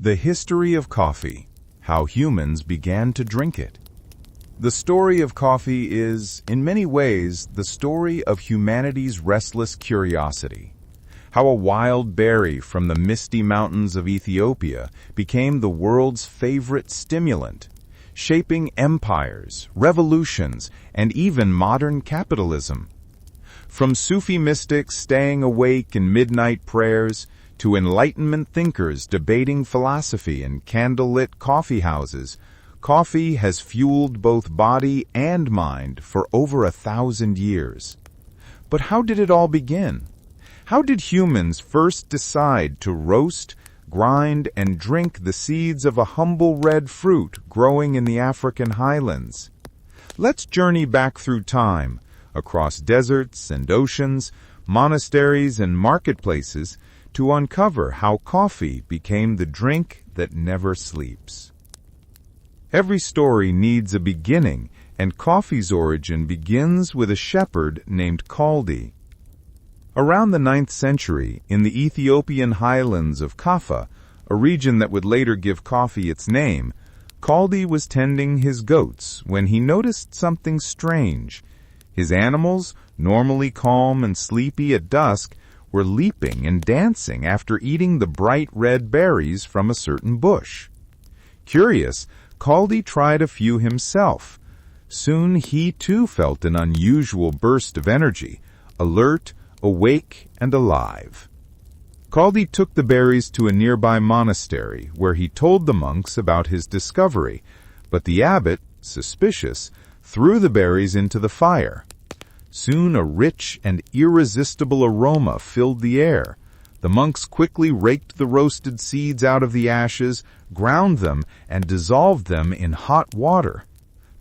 The history of coffee, how humans began to drink it. The story of coffee is, in many ways, the story of humanity's restless curiosity. How a wild berry from the misty mountains of Ethiopia became the world's favorite stimulant, shaping empires, revolutions, and even modern capitalism. From Sufi mystics staying awake in midnight prayers to Enlightenment thinkers debating philosophy in candlelit coffeehouses, coffee has fueled both body and mind for over 1,000 years. But how did it all begin? How did humans first decide to roast, grind, and drink the seeds of a humble red fruit growing in the African highlands? Let's journey back through time, across deserts and oceans, monasteries and marketplaces, to uncover how coffee became the drink that never sleeps. Every story needs a beginning, and coffee's origin begins with a shepherd named Kaldi. Around the 9th century, in the Ethiopian highlands of Kaffa, a region that would later give coffee its name, Kaldi was tending his goats when he noticed something strange. His animals, normally calm and sleepy at dusk, were leaping and dancing after eating the bright red berries from a certain bush. Curious, Kaldi tried a few himself. Soon he too felt an unusual burst of energy, alert, awake, and alive. Kaldi took the berries to a nearby monastery, where he told the monks about his discovery, but the abbot, suspicious, threw the berries into the fire. Soon a rich and irresistible aroma filled the air. The monks quickly raked the roasted seeds out of the ashes, ground them, and dissolved them in hot water.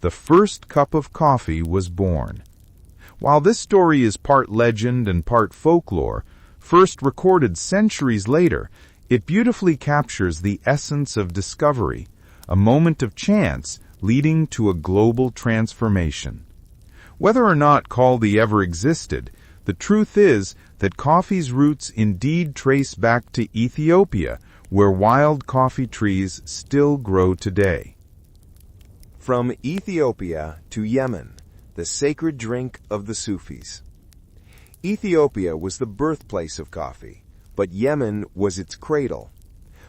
The first cup of coffee was born. While this story is part legend and part folklore, first recorded centuries later, it beautifully captures the essence of discovery, a moment of chance leading to a global transformation. Whether or not Kaldi ever existed, the truth is that coffee's roots indeed trace back to Ethiopia, where wild coffee trees still grow today. From Ethiopia to Yemen, the sacred drink of the Sufis. Ethiopia was the birthplace of coffee, but Yemen was its cradle.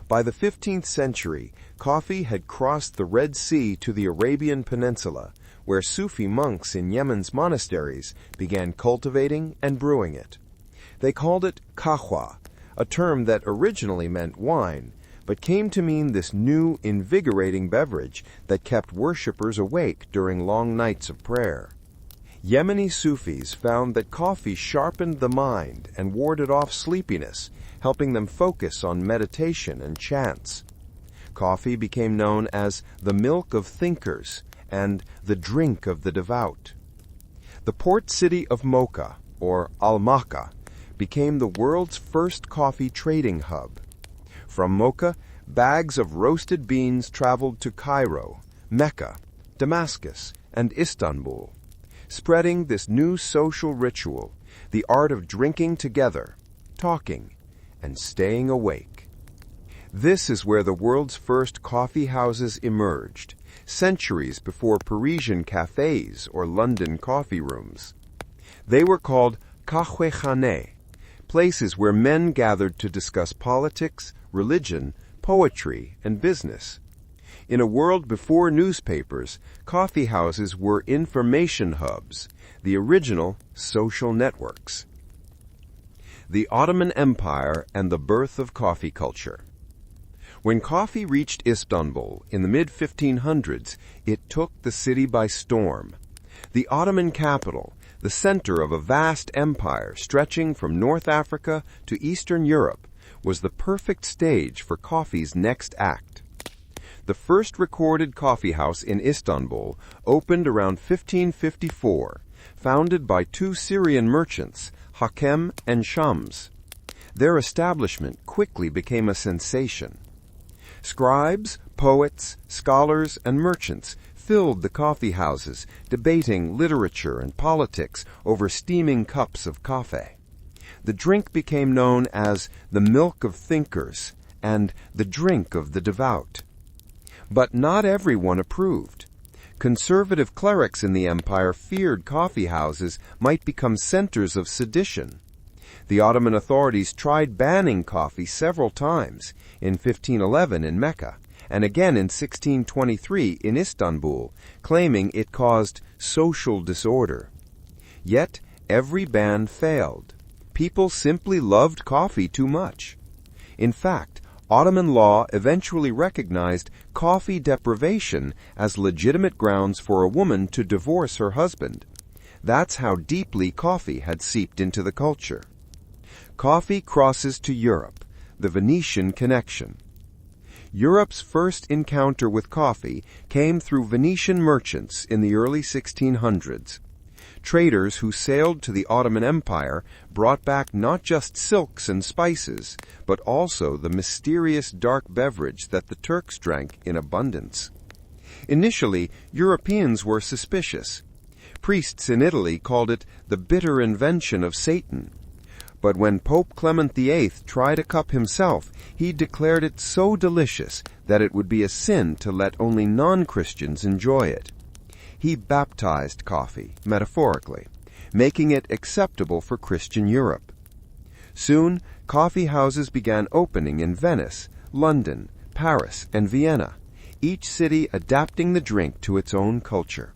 By the 15th century, coffee had crossed the Red Sea to the Arabian Peninsula, where Sufi monks in Yemen's monasteries began cultivating and brewing it. They called it kahwa, a term that originally meant wine, but came to mean this new, invigorating beverage that kept worshippers awake during long nights of prayer. Yemeni Sufis found that coffee sharpened the mind and warded off sleepiness, helping them focus on meditation and chants. Coffee became known as the milk of thinkers and the drink of the devout. The port city of Mocha, or Al-Makka, became the world's first coffee trading hub. From Mocha, bags of roasted beans traveled to Cairo, Mecca, Damascus, and Istanbul, spreading this new social ritual, the art of drinking together, talking, and staying awake. This is where the world's first coffee houses emerged, centuries before Parisian cafés or London coffee rooms. They were called cafés, places where men gathered to discuss politics, religion, poetry, and business. In a world before newspapers, coffee houses were information hubs, the original social networks. The Ottoman Empire and the birth of coffee culture. When coffee reached Istanbul in the mid-1500s, it took the city by storm. The Ottoman capital, the center of a vast empire stretching from North Africa to Eastern Europe, was the perfect stage for coffee's next act. The first recorded coffee house in Istanbul opened around 1554, founded by two Syrian merchants, Hakem and Shams. Their establishment quickly became a sensation. Scribes, poets, scholars, and merchants filled the coffee houses, debating literature and politics over steaming cups of coffee. The drink became known as the milk of thinkers and the drink of the devout. But not everyone approved. Conservative clerics in the empire feared coffeehouses might become centers of sedition. The Ottoman authorities tried banning coffee several times, in 1511 in Mecca, and again in 1623 in Istanbul, claiming it caused social disorder. Yet every ban failed. People simply loved coffee too much. In fact, Ottoman law eventually recognized coffee deprivation as legitimate grounds for a woman to divorce her husband. That's how deeply coffee had seeped into the culture. Coffee crosses to Europe, the Venetian connection. Europe's first encounter with coffee came through Venetian merchants in the early 1600s. Traders who sailed to the Ottoman Empire brought back not just silks and spices, but also the mysterious dark beverage that the Turks drank in abundance. Initially, Europeans were suspicious. Priests in Italy called it the bitter invention of Satan. But when Pope Clement VIII tried a cup himself, he declared it so delicious that it would be a sin to let only non-Christians enjoy it. He baptized coffee, metaphorically, making it acceptable for Christian Europe. Soon, coffee houses began opening in Venice, London, Paris, and Vienna, each city adapting the drink to its own culture.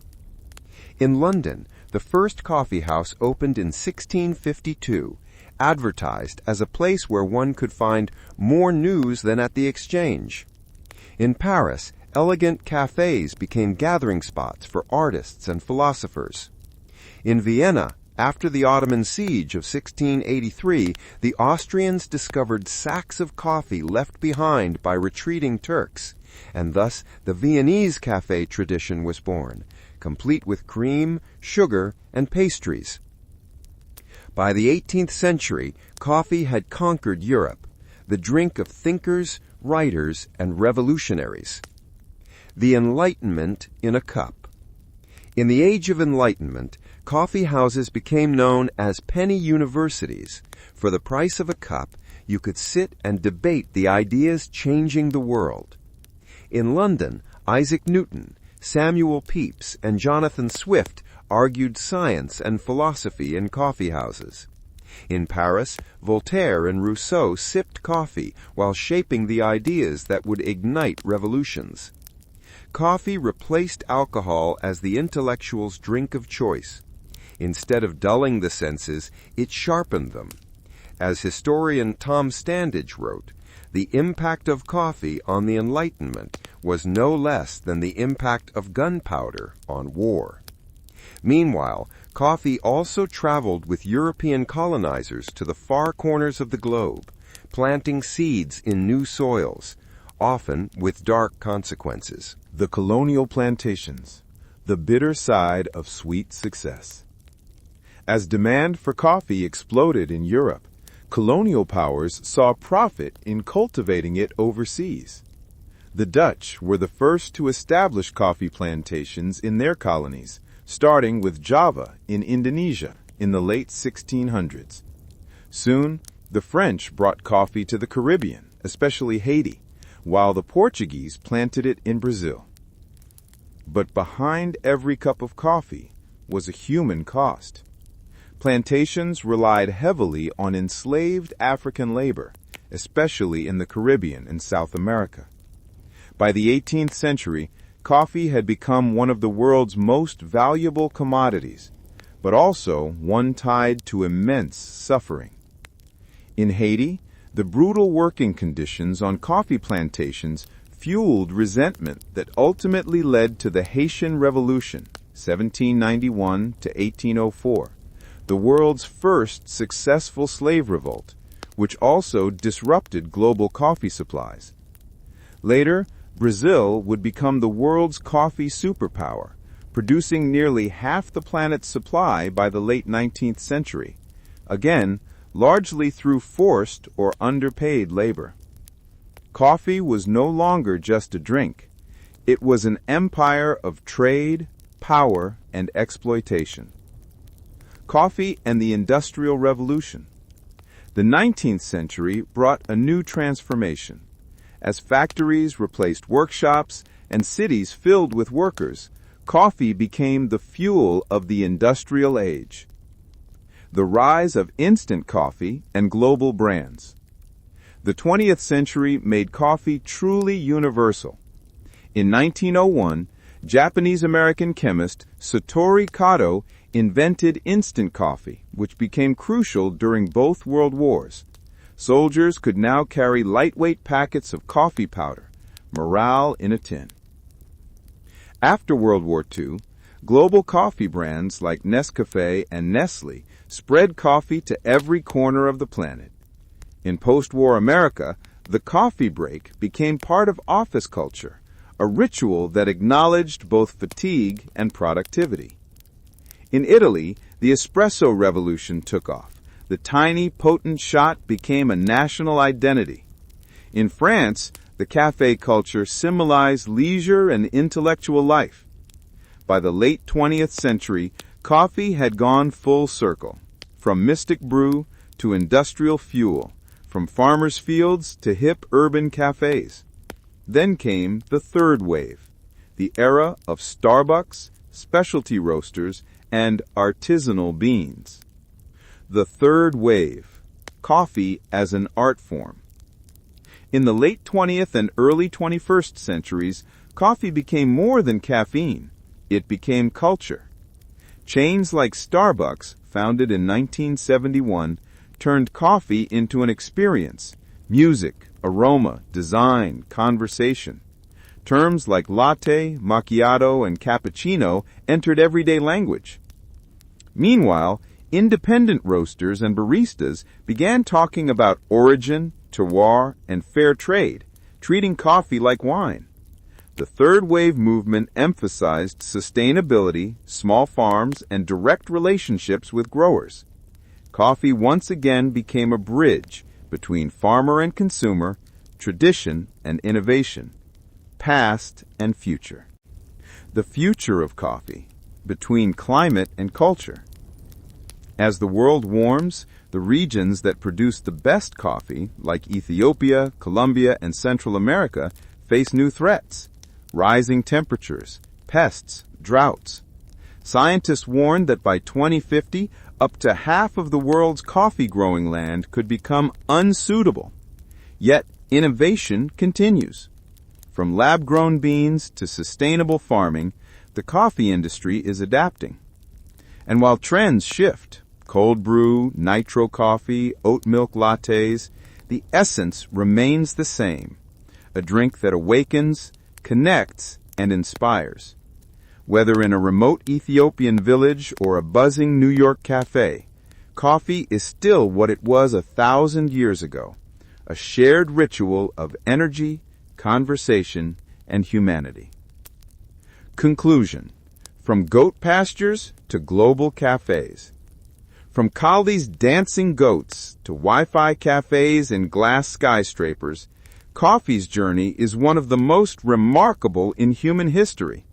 In London, the first coffee house opened in 1652, advertised as a place where one could find more news than at the exchange. In Paris, elegant cafés became gathering spots for artists and philosophers. In Vienna, after the Ottoman siege of 1683, the Austrians discovered sacks of coffee left behind by retreating Turks, and thus the Viennese café tradition was born, complete with cream, sugar, and pastries. By the 18th century, coffee had conquered Europe, the drink of thinkers, writers, and revolutionaries. The Enlightenment in a cup. In the Age of Enlightenment, coffee houses became known as penny universities. For the price of a cup, you could sit and debate the ideas changing the world. In London, Isaac Newton, Samuel Pepys, and Jonathan Swift argued science and philosophy in coffee houses. In Paris, Voltaire and Rousseau sipped coffee while shaping the ideas that would ignite revolutions. Coffee replaced alcohol as the intellectual's drink of choice. Instead of dulling the senses, it sharpened them. As historian Tom Standage wrote, the impact of coffee on the Enlightenment was no less than the impact of gunpowder on war. Meanwhile, coffee also traveled with European colonizers to the far corners of the globe, planting seeds in new soils, often with dark consequences. The colonial plantations, the bitter side of sweet success. As demand for coffee exploded in Europe, colonial powers saw profit in cultivating it overseas. The Dutch were the first to establish coffee plantations in their colonies, starting with Java in Indonesia in the late 1600s. Soon, the French brought coffee to the Caribbean, especially Haiti, while the Portuguese planted it in Brazil. But behind every cup of coffee was a human cost. Plantations relied heavily on enslaved African labor, especially in the Caribbean and South America. By the 18th century, coffee had become one of the world's most valuable commodities, but also one tied to immense suffering. In Haiti, the brutal working conditions on coffee plantations fueled resentment that ultimately led to the Haitian Revolution, 1791 to 1804, the world's first successful slave revolt, which also disrupted global coffee supplies. Later, Brazil would become the world's coffee superpower, producing nearly half the planet's supply by the late 19th century, again, largely through forced or underpaid labor. Coffee was no longer just a drink. It was an empire of trade, power, and exploitation. Coffee and the Industrial Revolution. The 19th century brought a new transformation, As factories replaced workshops and cities filled with workers, coffee became the fuel of the industrial age. The rise of instant coffee and global brands. The 20th century made coffee truly universal. In 1901, Japanese-American chemist Satoru Kato invented instant coffee, which became crucial during both world wars. Soldiers could now carry lightweight packets of coffee powder, morale in a tin. After World War II, global coffee brands like Nescafé and Nestlé spread coffee to every corner of the planet. In post-war America, the coffee break became part of office culture, a ritual that acknowledged both fatigue and productivity. In Italy, the espresso revolution took off. The tiny, potent shot became a national identity. In France, the café culture symbolized leisure and intellectual life. By the late 20th century, coffee had gone full circle, from mystic brew to industrial fuel, from farmers' fields to hip urban cafés. Then came the third wave, the era of Starbucks, specialty roasters, and artisanal beans. The third wave, coffee as an art form. In the late 20th and early 21st centuries, coffee became more than caffeine. It became culture. Chains like Starbucks, founded in 1971, turned coffee into an experience. Music, aroma, design, conversation. Terms like latte, macchiato, and cappuccino entered everyday language. Meanwhile, independent roasters and baristas began talking about origin, terroir, and fair trade, treating coffee like wine. The third wave movement emphasized sustainability, small farms, and direct relationships with growers. Coffee once again became a bridge between farmer and consumer, tradition and innovation, past and future. The future of coffee, between climate and culture. As the world warms, the regions that produce the best coffee, like Ethiopia, Colombia, and Central America, face new threats. Rising temperatures, pests, droughts. Scientists warned that by 2050, up to half of the world's coffee growing land could become unsuitable. Yet, innovation continues. From lab-grown beans to sustainable farming, the coffee industry is adapting. And while trends shift, cold brew, nitro coffee, oat milk lattes, the essence remains the same. A drink that awakens, connects, and inspires. Whether in a remote Ethiopian village or a buzzing New York cafe, coffee is still what it was 1,000 years ago, a shared ritual of energy, conversation, and humanity. Conclusion. From goat pastures to global cafes. From Kaldi's dancing goats to Wi-Fi cafes and glass skyscrapers, coffee's journey is one of the most remarkable in human history.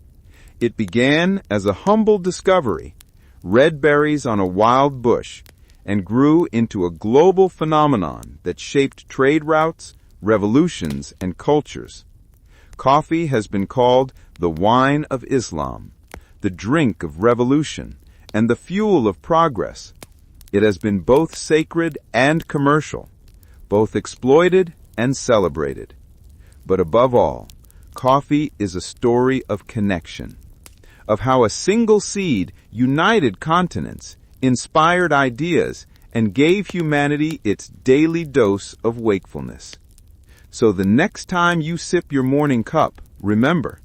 It began as a humble discovery, red berries on a wild bush, and grew into a global phenomenon that shaped trade routes, revolutions, and cultures. Coffee has been called the wine of Islam, the drink of revolution, and the fuel of progress. It has been both sacred and commercial, both exploited and celebrated. But above all, coffee is a story of connection, of how a single seed united continents, inspired ideas, and gave humanity its daily dose of wakefulness. So the next time you sip your morning cup, remember,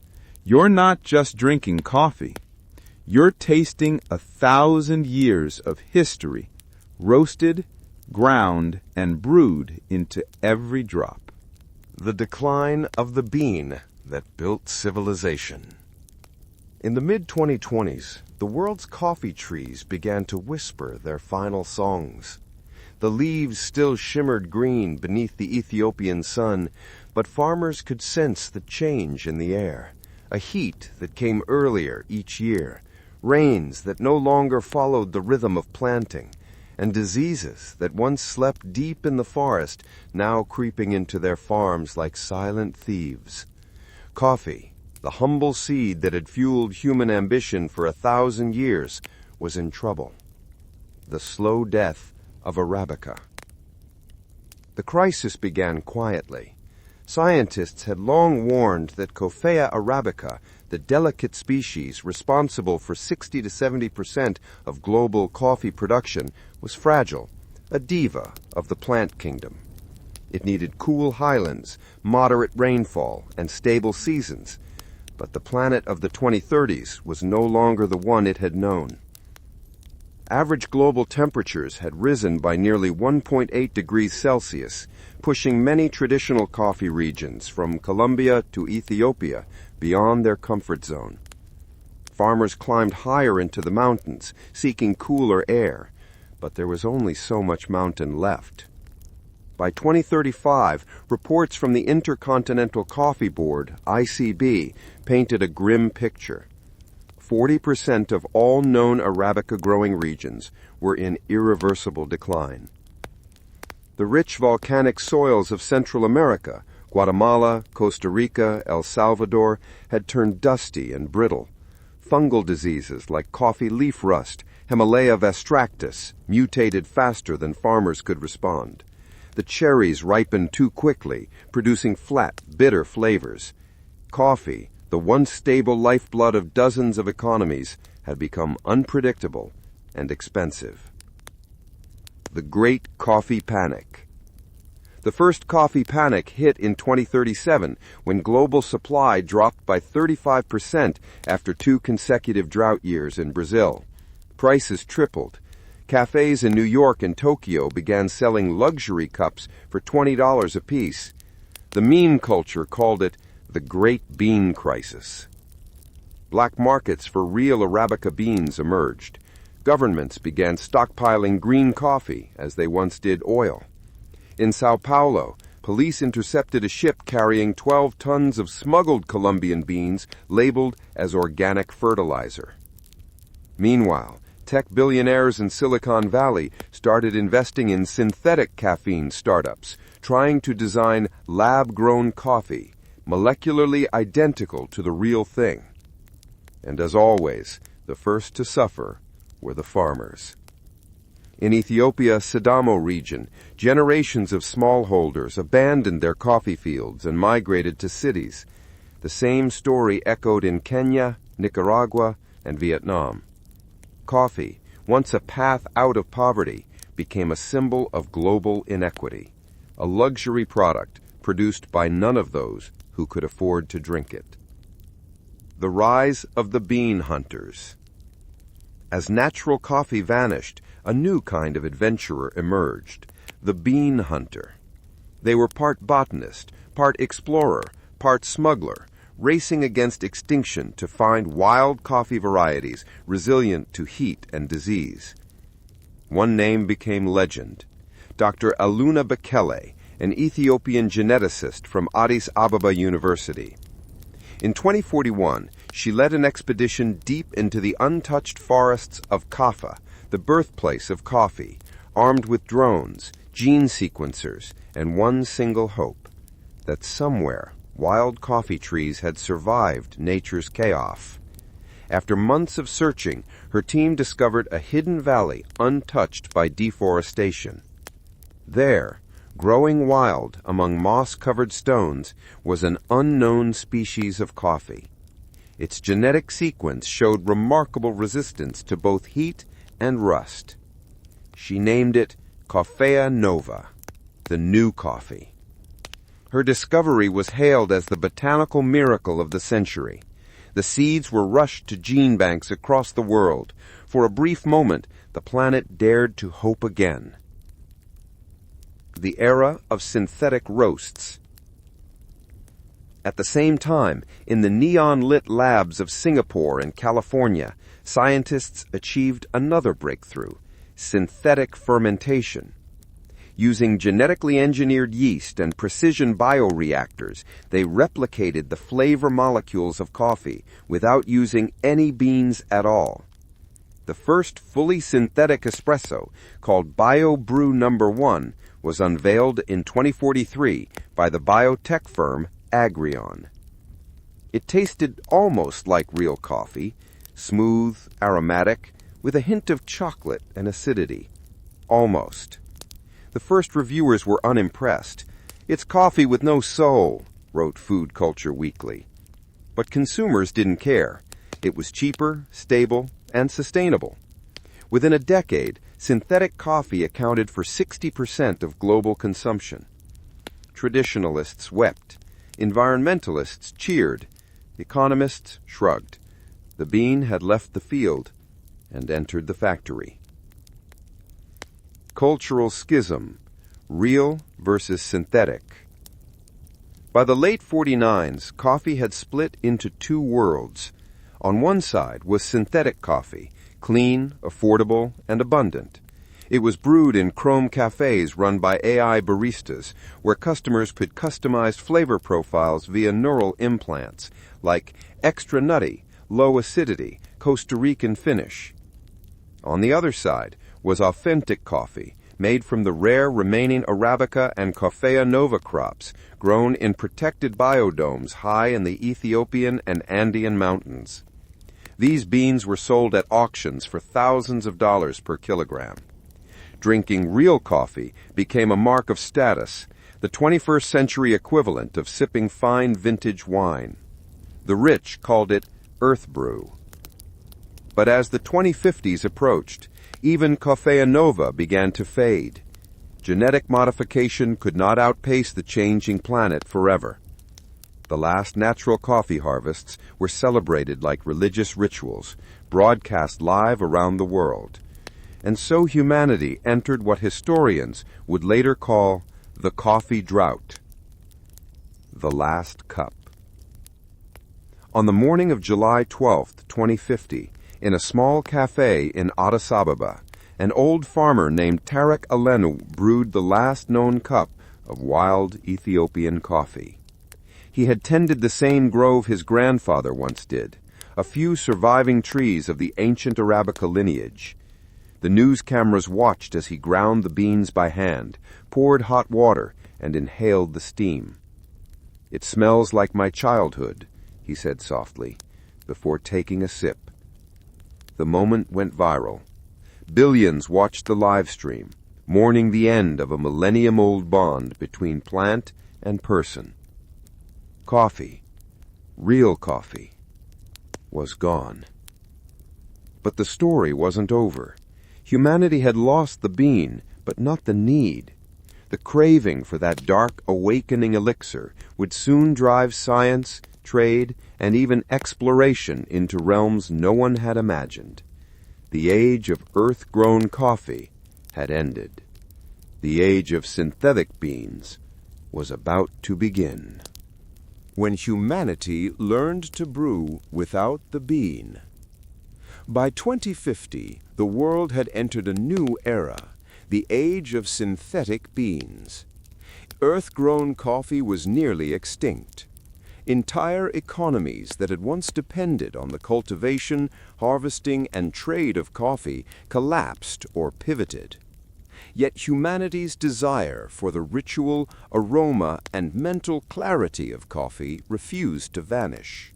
you're not just drinking coffee. You're tasting 1,000 years of history, roasted, ground, and brewed into every drop. The decline of the bean that built civilization. In the mid-2020s, the world's coffee trees began to whisper their final songs. The leaves still shimmered green beneath the Ethiopian sun, but farmers could sense the change in the air, a heat that came earlier each year, rains that no longer followed the rhythm of planting, and diseases that once slept deep in the forest, now creeping into their farms like silent thieves. Coffee, the humble seed that had fueled human ambition for 1,000 years, was in trouble. The slow death of Arabica. The crisis began quietly. Scientists had long warned that Coffea arabica, the delicate species responsible for 60 to 70% of global coffee production, was fragile, a diva of the plant kingdom. It needed cool highlands, moderate rainfall, and stable seasons, but the planet of the 2030s was no longer the one it had known. Average global temperatures had risen by nearly 1.8 degrees Celsius, pushing many traditional coffee regions from Colombia to Ethiopia beyond their comfort zone. Farmers climbed higher into the mountains, seeking cooler air, but there was only so much mountain left. By 2035, reports from the Intercontinental Coffee Board, ICB, painted a grim picture. 40% of all known Arabica growing regions were in irreversible decline. The rich volcanic soils of Central America, Guatemala, Costa Rica, El Salvador, had turned dusty and brittle. Fungal diseases like coffee leaf rust, Himalaya vastractus, mutated faster than farmers could respond. The cherries ripened too quickly, producing flat, bitter flavors. Coffee, the once stable lifeblood of dozens of economies, had become unpredictable and expensive. The Great Coffee Panic. The first coffee panic hit in 2037 when global supply dropped by 35% after 2 consecutive drought years in Brazil. Prices tripled. Cafés in New York and Tokyo began selling luxury cups for $20 apiece. The meme culture called it the Great Bean Crisis. Black markets for real Arabica beans emerged. Governments began stockpiling green coffee as they once did oil. In Sao Paulo, police intercepted a ship carrying 12 tons of smuggled Colombian beans labeled as organic fertilizer. Meanwhile, tech billionaires in Silicon Valley started investing in synthetic caffeine startups, trying to design lab-grown coffee, molecularly identical to the real thing. And as always, the first to suffer were the farmers. In Ethiopia's Sidamo region, generations of smallholders abandoned their coffee fields and migrated to cities. The same story echoed in Kenya, Nicaragua, and Vietnam. Coffee, once a path out of poverty, became a symbol of global inequity, a luxury product produced by none of those who could afford to drink it. The rise of the bean hunters. As natural coffee vanished, a new kind of adventurer emerged, the bean hunter. They were part botanist, part explorer, part smuggler, racing against extinction to find wild coffee varieties resilient to heat and disease. One name became legend. Dr. Aluna Bekele, an Ethiopian geneticist from Addis Ababa University. In 2041, she led an expedition deep into the untouched forests of Kaffa, the birthplace of coffee, armed with drones, gene sequencers, and one single hope, that somewhere wild coffee trees had survived nature's chaos. After months of searching, her team discovered a hidden valley untouched by deforestation. There, growing wild among moss-covered stones, was an unknown species of coffee. Its genetic sequence showed remarkable resistance to both heat and rust. She named it Coffea nova, the new coffee. Her discovery was hailed as the botanical miracle of the century. The seeds were rushed to gene banks across the world. For a brief moment, the planet dared to hope again. The era of synthetic roasts. At the same time, in the neon-lit labs of Singapore and California, scientists achieved another breakthrough, synthetic fermentation. Using genetically engineered yeast and precision bioreactors, they replicated the flavor molecules of coffee without using any beans at all. The first fully synthetic espresso, called BioBrew No. 1, was unveiled in 2043 by the biotech firm Agrion. It tasted almost like real coffee, smooth, aromatic, with a hint of chocolate and acidity. Almost. The first reviewers were unimpressed. "It's coffee with no soul," wrote Food Culture Weekly. But consumers didn't care. It was cheaper, stable, and sustainable. Within a decade, synthetic coffee accounted for 60% of global consumption. Traditionalists wept. Environmentalists cheered. Economists shrugged. The bean had left the field and entered the factory. Cultural schism, real versus synthetic. By the late 49s, coffee had split into two worlds. On one side was synthetic coffee, clean, affordable, and abundant. It was brewed in chrome cafes run by AI baristas, where customers could customize flavor profiles via neural implants, like extra nutty, low acidity, Costa Rican finish. On the other side was authentic coffee, made from the rare remaining Arabica and Coffea nova crops, grown in protected biodomes high in the Ethiopian and Andean mountains. These beans were sold at auctions for thousands of dollars per kilogram. Drinking real coffee became a mark of status, the 21st century equivalent of sipping fine vintage wine. The rich called it earth brew. But as the 2050s approached, even Coffea nova began to fade. Genetic modification could not outpace the changing planet forever. The last natural coffee harvests were celebrated like religious rituals, broadcast live around the world. And so humanity entered what historians would later call the coffee drought. The last cup. On the morning of July 12, 2050, in a small cafe in Addis Ababa, an old farmer named Tarek Alenu brewed the last known cup of wild Ethiopian coffee. He had tended the same grove his grandfather once did, a few surviving trees of the ancient Arabica lineage. The news cameras watched as he ground the beans by hand, poured hot water, and inhaled the steam. "It smells like my childhood," he said softly, before taking a sip. The moment went viral. Billions watched the live stream, mourning the end of a millennium-old bond between plant and person. Coffee, real coffee, was gone. But the story wasn't over. Humanity had lost the bean, but not the need. The craving for that dark, awakening elixir would soon drive science, trade, and even exploration into realms no one had imagined. The age of earth-grown coffee had ended. The age of synthetic beans was about to begin. When humanity learned to brew without the bean. By 2050, the world had entered a new era, the age of synthetic beans. Earth-grown coffee was nearly extinct. Entire economies that had once depended on the cultivation, harvesting, and trade of coffee collapsed or pivoted. Yet humanity's desire for the ritual, aroma, and mental clarity of coffee refused to vanish.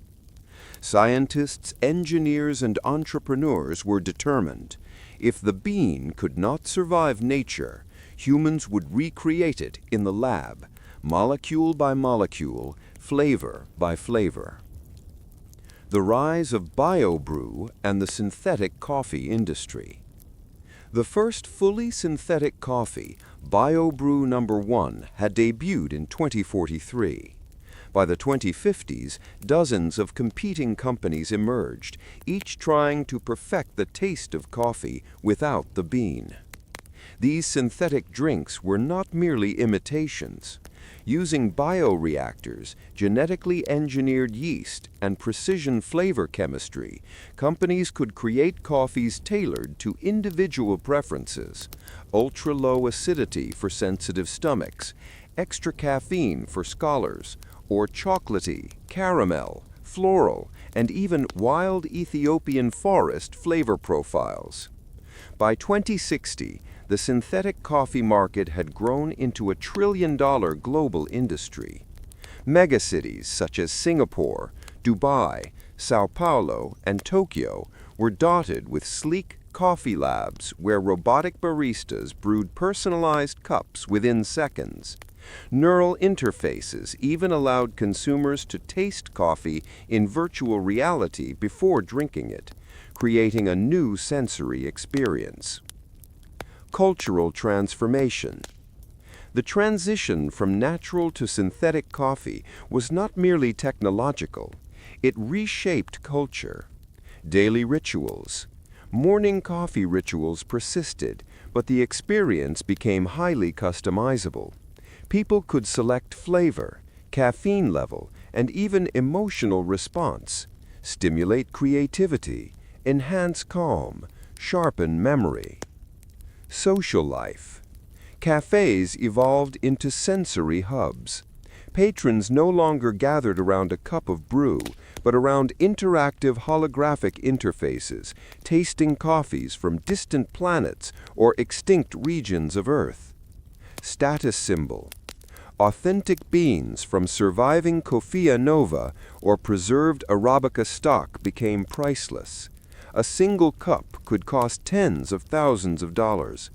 Scientists, engineers, and entrepreneurs were determined. If the bean could not survive nature, humans would recreate it in the lab, molecule by molecule, flavor by flavor. The rise of BioBrew and the synthetic coffee industry. The first fully synthetic coffee, BioBrew No. 1, had debuted in 2043. By the 2050s, dozens of competing companies emerged, each trying to perfect the taste of coffee without the bean. These synthetic drinks were not merely imitations. Using bioreactors, genetically engineered yeast, and precision flavor chemistry, companies could create coffees tailored to individual preferences: ultra-low acidity for sensitive stomachs, extra caffeine for scholars, or chocolatey, caramel floral, and even wild Ethiopian forest flavor profiles. By 2060, the synthetic coffee market had grown into a trillion-dollar global industry. Megacities such as Singapore, Dubai, Sao Paulo, and Tokyo were dotted with sleek coffee labs where robotic baristas brewed personalized cups within seconds. Neural interfaces even allowed consumers to taste coffee in virtual reality before drinking it, creating a new sensory experience. Cultural transformation. The transition from natural to synthetic coffee was not merely technological. It reshaped culture. Daily rituals. Morning coffee rituals persisted, but the experience became highly customizable. People could select flavor, caffeine level, and even emotional response, stimulate creativity, enhance calm, sharpen memory. Social life. Cafés evolved into sensory hubs. Patrons no longer gathered around a cup of brew, but around interactive holographic interfaces, tasting coffees from distant planets or extinct regions of Earth. Status symbol. Authentic beans from surviving Coffea nova or preserved Arabica stock became priceless. A single cup could cost tens of thousands of dollars.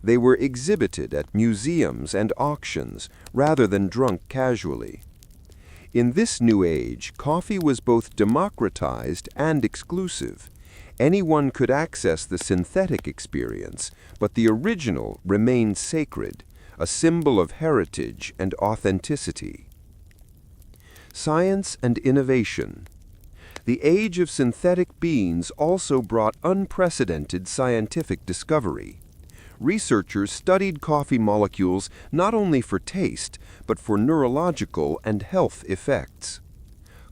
They were exhibited at museums and auctions rather than drunk casually. In this new age, coffee was both democratized and exclusive. Anyone could access the synthetic experience, but the original remained sacred, a symbol of heritage and authenticity. Science and innovation. The age of synthetic beans also brought unprecedented scientific discovery. Researchers studied coffee molecules not only for taste, but for neurological and health effects.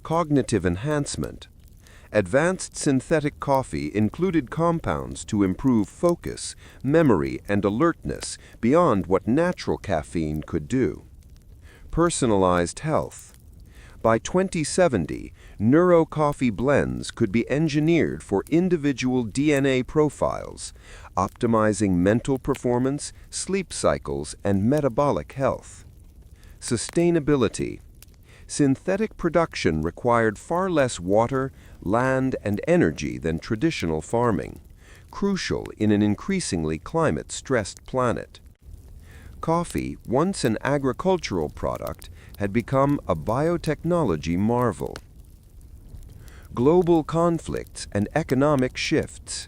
Cognitive enhancement. Advanced synthetic coffee included compounds to improve focus, memory, and alertness beyond what natural caffeine could do. Personalized health. By 2070, neuro-coffee blends could be engineered for individual DNA profiles, optimizing mental performance, sleep cycles, and metabolic health. Sustainability. Synthetic production required far less water, land, and energy than traditional farming, crucial in an increasingly climate-stressed planet. Coffee, once an agricultural product, had become a biotechnology marvel. Global conflicts and economic shifts.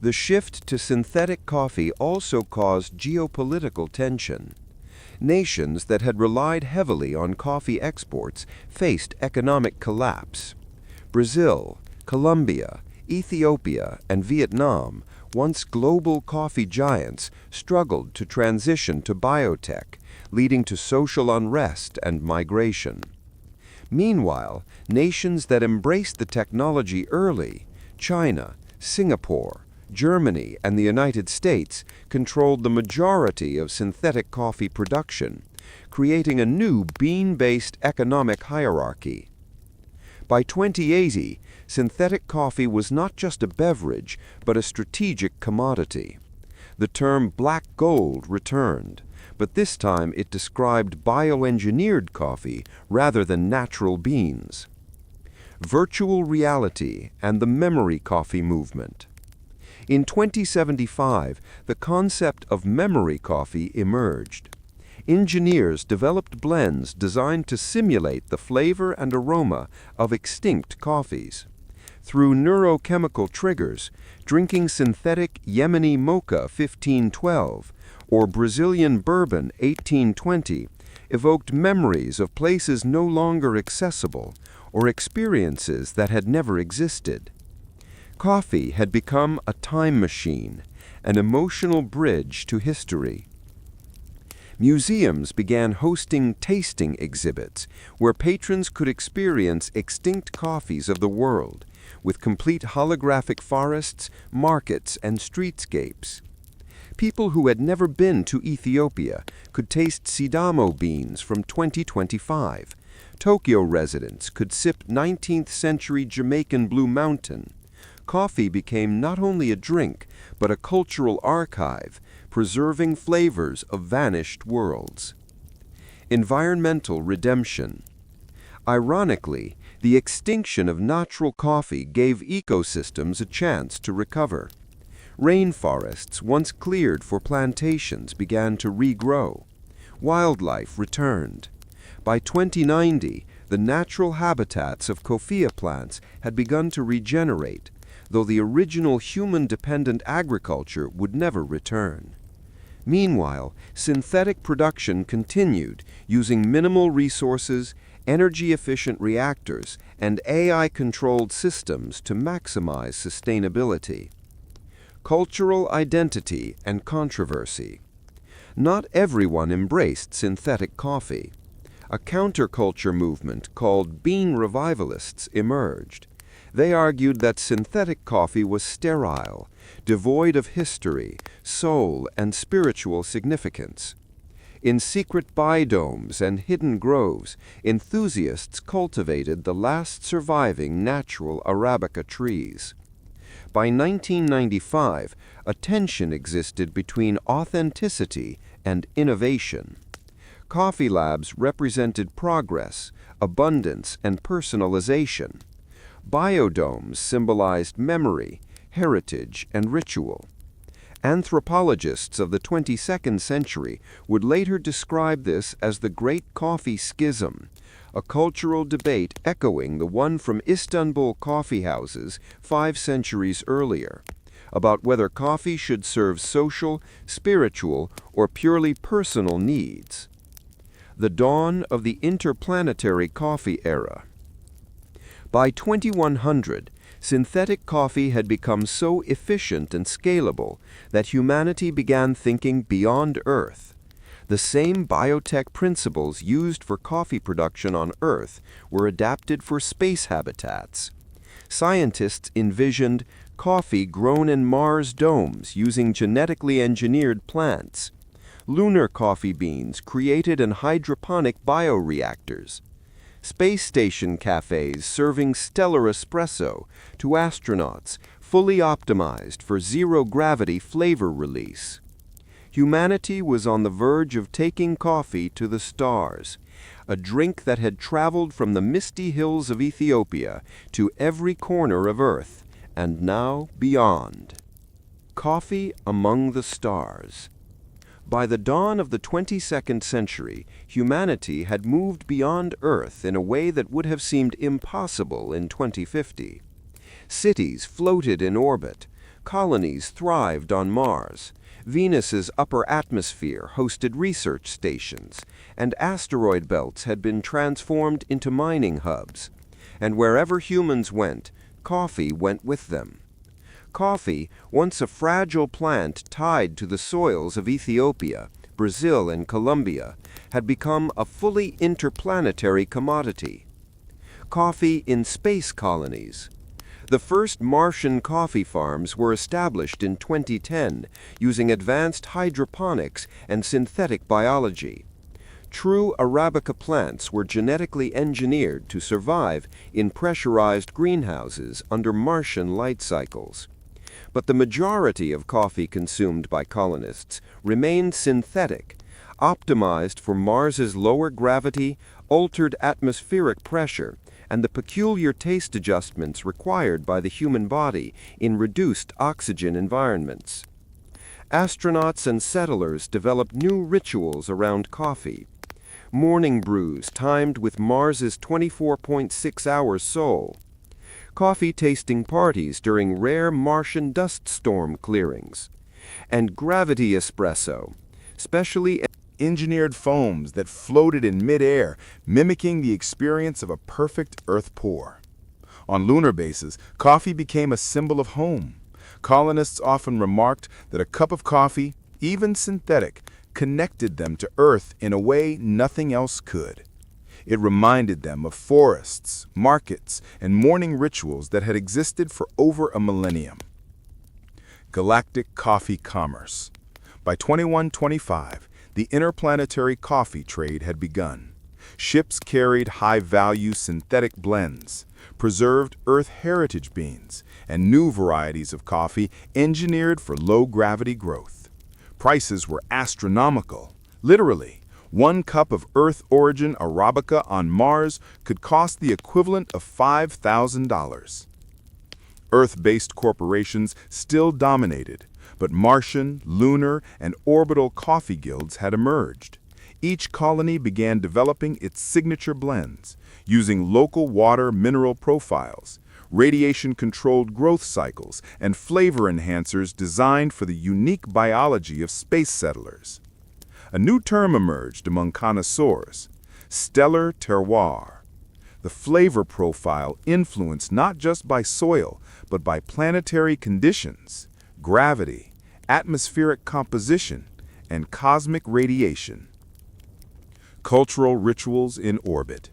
The shift to synthetic coffee also caused geopolitical tension. Nations that had relied heavily on coffee exports faced economic collapse. Brazil, Colombia, Ethiopia, and Vietnam, once global coffee giants, struggled to transition to biotech, leading to social unrest and migration. Meanwhile, nations that embraced the technology early, China, Singapore, Germany, and the United States, controlled the majority of synthetic coffee production, creating a new bean-based economic hierarchy. By 2080, synthetic coffee was not just a beverage, but a strategic commodity. The term black gold returned, but this time it described bioengineered coffee rather than natural beans. Virtual reality and the memory coffee movement. In 2075, the concept of memory coffee emerged. Engineers developed blends designed to simulate the flavor and aroma of extinct coffees. Through neurochemical triggers, drinking synthetic Yemeni mocha 1512 or Brazilian bourbon 1820 evoked memories of places no longer accessible or experiences that had never existed. Coffee had become a time machine, an emotional bridge to history. Museums began hosting tasting exhibits where patrons could experience extinct coffees of the world, with complete holographic forests, markets, and streetscapes. People who had never been to Ethiopia could taste Sidamo beans from 2025, Tokyo residents could sip 19th-century Jamaican Blue Mountain. Coffee became not only a drink, but a cultural archive, preserving flavors of vanished worlds. Environmental redemption. Ironically, the extinction of natural coffee gave ecosystems a chance to recover. Rainforests once cleared for plantations began to regrow. Wildlife returned. By 2090, the natural habitats of coffea plants had begun to regenerate, though the original human-dependent agriculture would never return. Meanwhile, synthetic production continued, using minimal resources, energy-efficient reactors, and AI-controlled systems to maximize sustainability. Cultural identity and controversy. Not everyone embraced synthetic coffee. A counterculture movement called bean revivalists emerged. They argued that synthetic coffee was sterile, devoid of history, soul, and spiritual significance. In secret biomes and hidden groves, enthusiasts cultivated the last surviving natural Arabica trees. By 1995, a tension existed between authenticity and innovation. Coffee labs represented progress, abundance, and personalization. Biodomes symbolized memory, heritage, and ritual. Anthropologists of the 22nd century would later describe this as the Great Coffee Schism, a cultural debate echoing the one from Istanbul coffeehouses 5 centuries earlier, about whether coffee should serve social, spiritual, or purely personal needs. The dawn of the interplanetary coffee era. By 2100, synthetic coffee had become so efficient and scalable that humanity began thinking beyond Earth. The same biotech principles used for coffee production on Earth were adapted for space habitats. Scientists envisioned coffee grown in Mars domes using genetically engineered plants, lunar coffee beans created in hydroponic bioreactors, space station cafés serving stellar espresso to astronauts, fully optimized for zero-gravity flavor release. Humanity was on the verge of taking coffee to the stars, a drink that had traveled from the misty hills of Ethiopia to every corner of Earth, and now beyond. Coffee among the stars. By the dawn of the 22nd century, humanity had moved beyond Earth in a way that would have seemed impossible in 2050. Cities floated in orbit, colonies thrived on Mars, Venus's upper atmosphere hosted research stations, and asteroid belts had been transformed into mining hubs. And wherever humans went, coffee went with them. Coffee, once a fragile plant tied to the soils of Ethiopia, Brazil, and Colombia, had become a fully interplanetary commodity. Coffee in space colonies. The first Martian coffee farms were established in 2010 using advanced hydroponics and synthetic biology. True Arabica plants were genetically engineered to survive in pressurized greenhouses under Martian light cycles. But the majority of coffee consumed by colonists remained synthetic, optimized for Mars's lower gravity, altered atmospheric pressure, and the peculiar taste adjustments required by the human body in reduced oxygen environments. Astronauts and settlers developed new rituals around coffee. Morning brews timed with Mars's 24.6-hour sol. Coffee-tasting parties during rare Martian dust storm clearings. And gravity espresso, specially Engineered foams that floated in midair, mimicking the experience of a perfect Earth pour. On lunar bases, coffee became a symbol of home. Colonists often remarked that a cup of coffee, even synthetic, connected them to Earth in a way nothing else could. It reminded them of forests, markets, and morning rituals that had existed for over a millennium. Galactic coffee commerce. By 2125, the interplanetary coffee trade had begun. Ships carried high-value synthetic blends, preserved Earth heritage beans, and new varieties of coffee engineered for low-gravity growth. Prices were astronomical. Literally, 1 cup of Earth-origin Arabica on Mars could cost the equivalent of $5,000. Earth-based corporations still dominated, but Martian, lunar, and orbital coffee guilds had emerged. Each colony began developing its signature blends, using local water mineral profiles, radiation-controlled growth cycles, and flavor enhancers designed for the unique biology of space settlers. A new term emerged among connoisseurs: stellar terroir. The flavor profile influenced not just by soil, but by planetary conditions, gravity, atmospheric composition, and cosmic radiation. Cultural rituals in orbit.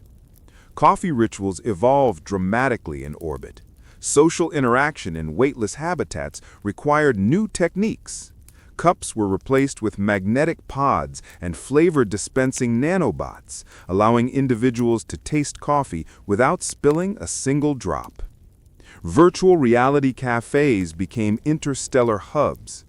Coffee rituals evolved dramatically in orbit. Social interaction in weightless habitats required new techniques. Cups were replaced with magnetic pods and flavor-dispensing nanobots, allowing individuals to taste coffee without spilling a single drop. Virtual reality cafés became interstellar hubs.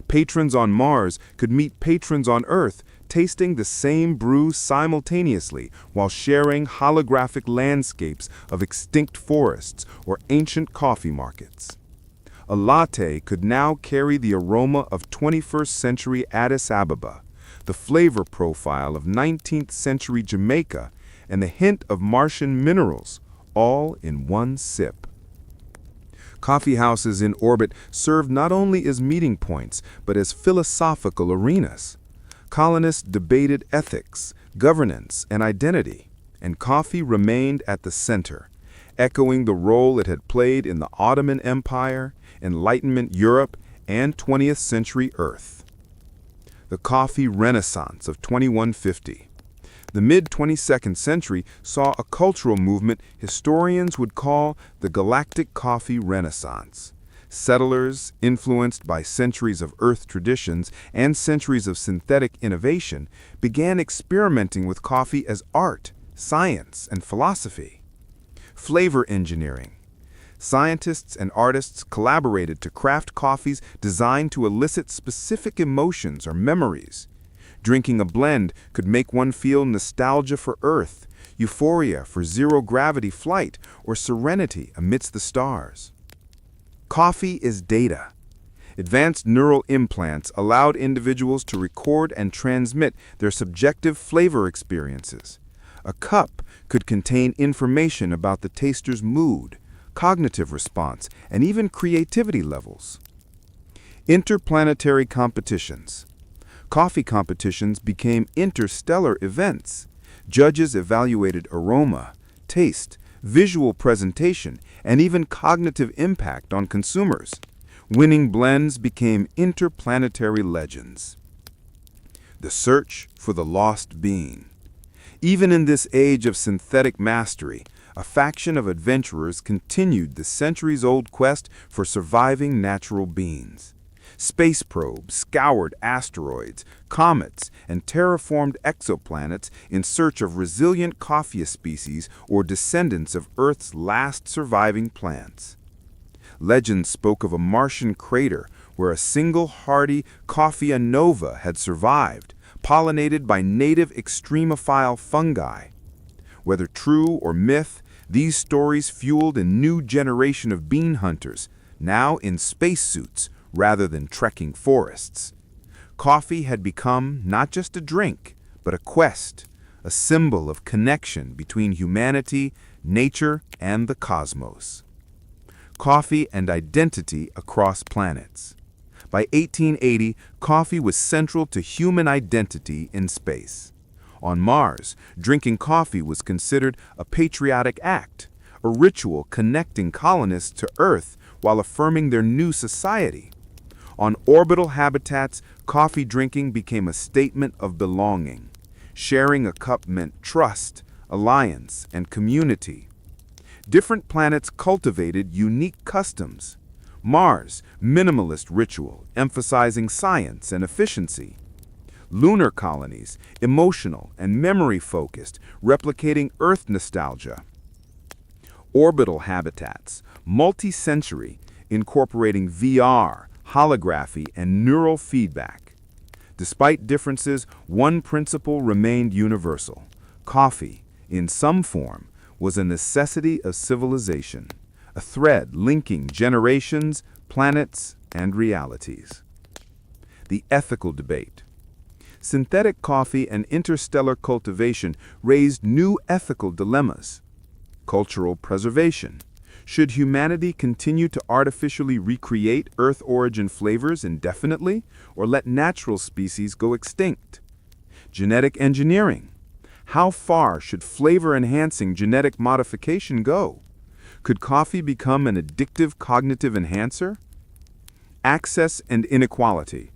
Patrons on Mars could meet patrons on Earth, tasting the same brew simultaneously while sharing holographic landscapes of extinct forests or ancient coffee markets. A latte could now carry the aroma of 21st century Addis Ababa, the flavor profile of 19th century Jamaica, and the hint of Martian minerals, all in one sip. Coffeehouses in orbit served not only as meeting points, but as philosophical arenas. Colonists debated ethics, governance, and identity, and coffee remained at the center, echoing the role it had played in the Ottoman Empire, Enlightenment Europe, and 20th century Earth. The Coffee Renaissance of 2150. The mid-22nd century saw a cultural movement historians would call the Galactic Coffee Renaissance. Settlers, influenced by centuries of Earth traditions and centuries of synthetic innovation, began experimenting with coffee as art, science, and philosophy. Flavor engineering. Scientists and artists collaborated to craft coffees designed to elicit specific emotions or memories. Drinking a blend could make one feel nostalgia for Earth, euphoria for zero-gravity flight, or serenity amidst the stars. Coffee is data. Advanced neural implants allowed individuals to record and transmit their subjective flavor experiences. A cup could contain information about the taster's mood, cognitive response, and even creativity levels. Interplanetary competitions. Coffee competitions became interstellar events. Judges evaluated aroma, taste, visual presentation, and even cognitive impact on consumers. Winning blends became interplanetary legends. The search for the lost bean. Even in this age of synthetic mastery, a faction of adventurers continued the centuries-old quest for surviving natural beans. Space probes scoured asteroids, comets, and terraformed exoplanets in search of resilient coffea species or descendants of Earth's last surviving plants. Legends spoke of a Martian crater where a single hardy Coffea nova had survived, pollinated by native extremophile fungi. Whether true or myth, these stories fueled a new generation of bean hunters, now in spacesuits rather than trekking forests. Coffee had become not just a drink, but a quest, a symbol of connection between humanity, nature, and the cosmos. Coffee and identity across planets. By 1880, coffee was central to human identity in space. On Mars, drinking coffee was considered a patriotic act, a ritual connecting colonists to Earth while affirming their new society. On orbital habitats, coffee drinking became a statement of belonging. Sharing a cup meant trust, alliance, and community. Different planets cultivated unique customs. Mars, minimalist ritual, emphasizing science and efficiency. lunar colonies, emotional and memory-focused, replicating Earth nostalgia. Orbital habitats, multi-sensory, incorporating VR, holography, and neural feedback. Despite differences, one principle remained universal. Coffee, in some form, was a necessity of civilization, a thread linking generations, planets, and realities. The ethical debate. Synthetic coffee and interstellar cultivation raised new ethical dilemmas. Cultural preservation. Should humanity continue to artificially recreate Earth origin flavors indefinitely, or let natural species go extinct? Genetic engineering. How far should flavor-enhancing genetic modification go? Could coffee become an addictive cognitive enhancer? Access and inequality.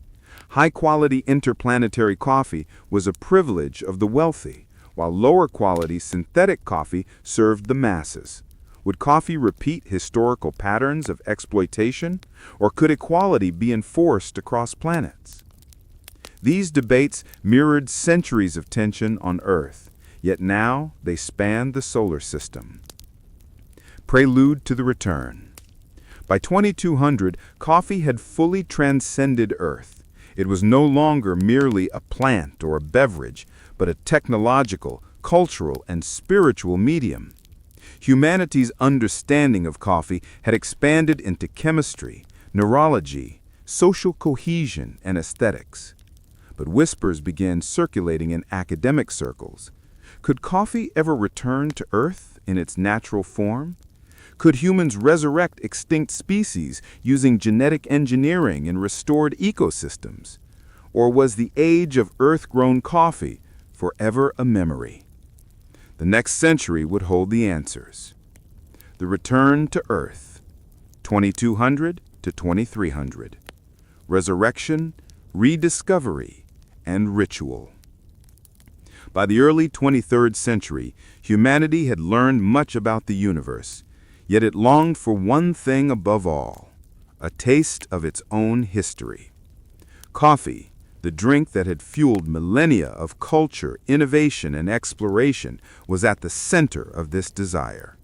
High-quality interplanetary coffee was a privilege of the wealthy, while lower-quality synthetic coffee served the masses. Would coffee repeat historical patterns of exploitation, or could equality be enforced across planets? These debates mirrored centuries of tension on Earth, yet now they span the solar system. Prelude to the return. By 2200, coffee had fully transcended Earth. It was no longer merely a plant or a beverage, but a technological, cultural, and spiritual medium. Humanity's understanding of coffee had expanded into chemistry, neurology, social cohesion, and aesthetics. But whispers began circulating in academic circles. Could coffee ever return to Earth in its natural form? Could humans resurrect extinct species using genetic engineering in restored ecosystems? Or was the age of Earth-grown coffee forever a memory? The next century would hold the answers. The return to Earth, 2200 to 2300. Resurrection, rediscovery, and ritual. By the early 23rd century, humanity had learned much about the universe, yet it longed for one thing above all, a taste of its own history. Coffee, the drink that had fueled millennia of culture, innovation, and exploration, was at the center of this desire.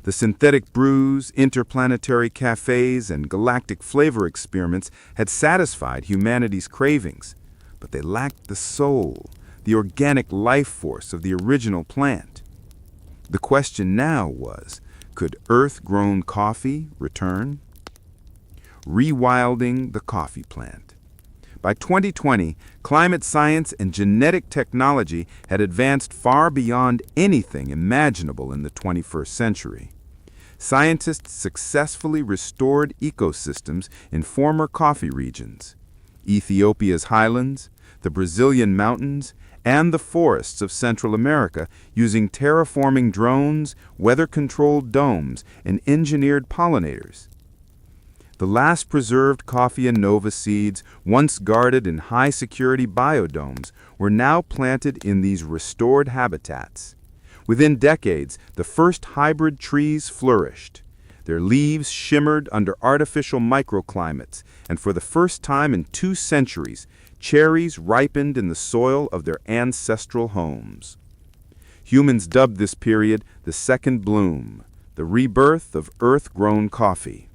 The synthetic brews, interplanetary cafés, and galactic flavor experiments had satisfied humanity's cravings, but they lacked the soul, the organic life force of the original plant. The question now was, could Earth-grown coffee return? Rewilding the coffee plant. By 2020, climate science and genetic technology had advanced far beyond anything imaginable in the 21st century. Scientists successfully restored ecosystems in former coffee regions, Ethiopia's highlands, the Brazilian mountains, and the forests of Central America using terraforming drones, weather-controlled domes, and engineered pollinators. The last preserved coffea nova seeds, once guarded in high-security biodomes, were now planted in these restored habitats. Within decades, the first hybrid trees flourished. Their leaves shimmered under artificial microclimates, and for the first time in 2 centuries, cherries ripened in the soil of their ancestral homes. Humans dubbed this period the Second Bloom, the rebirth of Earth-grown coffee.